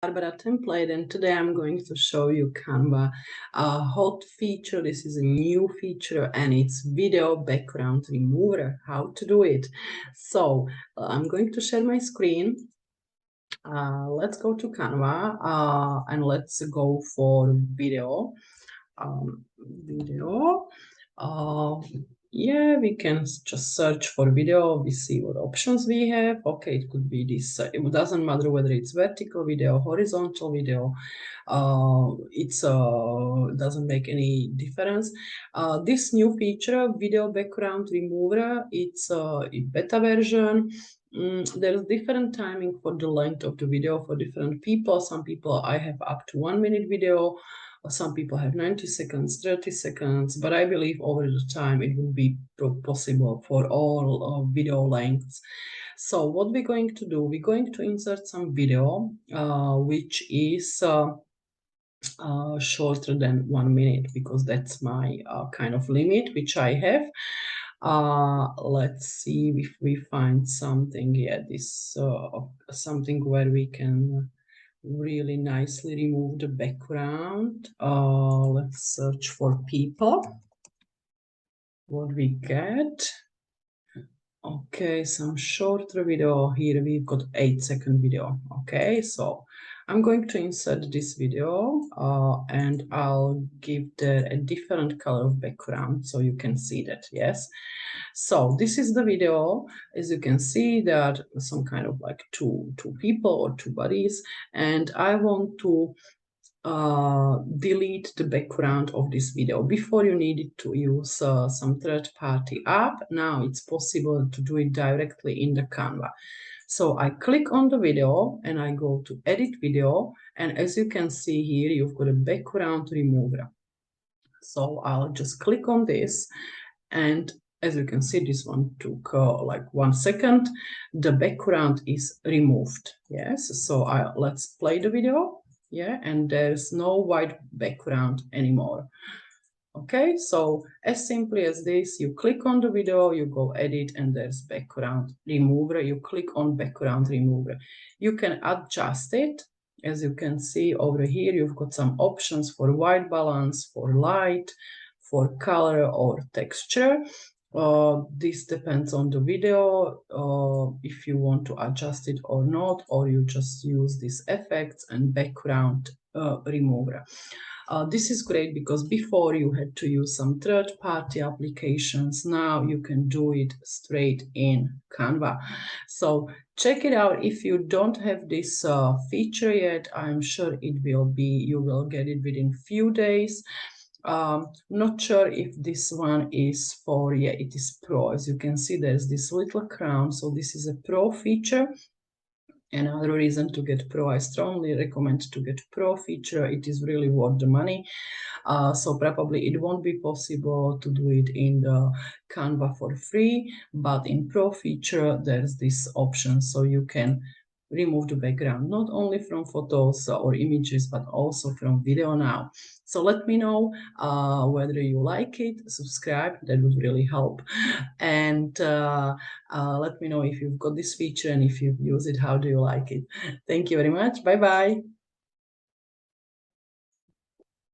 Barbara template, and today I'm going to show you Canva hot feature. This is a new feature and it's video background remover, how to do it. So I'm going to share my screen. Let's go to Canva and let's go for video. Video. Yeah, we can just search for video. We see what options we have. Okay, it could be this. It doesn't matter whether it's vertical video, horizontal video. It's doesn't make any difference. This new feature, video background remover, it's a beta version. There's different timing for the length of the video for different people. Some people, I have up to 1 minute video. Some people have 90 seconds, 30 seconds, but I believe over the time it will be possible for all video lengths. So what we're going to do, we're going to insert some video, which is shorter than 1 minute, because that's my kind of limit, which I have. Let's see if we find something. Yeah, this something where we can really nicely remove the background. Let's search for people. What we get. Okay, some shorter video. Here we've got 8-second video. Okay, so I'm going to insert this video and I'll give there a different color of background so you can see that. Yes. So this is the video. As you can see, that some kind of like two people or two bodies, and I want to delete the background of this video. Before you needed to use some third-party app. Now it's possible to do it directly in the Canva. So I click on the video and I go to edit video, and as you can see here, you've got a background remover. So I'll just click on this, and as you can see, this one took like 1 second. The background is removed. Yes, so let's play the video. Yeah, and there's no white background anymore. Okay, so as simply as this, you click on the video, you go edit, and there's background remover. You click on background remover. You can adjust it. As you can see over here, you've got some options for white balance, for light, for color or texture. This depends on the video, if you want to adjust it or not, or you just use these effects and background remover. This is great because before you had to use some third-party applications. Now you can do it straight in Canva. So check it out. If you don't have this feature yet, I'm sure you will get it within few days. Not sure if this one is for, yeah, it is Pro. As you can see, there's this little crown. So this is a Pro feature. Another reason to get Pro, I strongly recommend to get Pro feature. It is really worth the money. So probably it won't be possible to do it in the Canva for free, but in Pro feature, there's this option. So you can remove the background, not only from photos or images, but also from video now. So let me know whether you like it, subscribe, that would really help. And let me know if you've got this feature and if you've used it, how do you like it? Thank you very much. Bye-bye.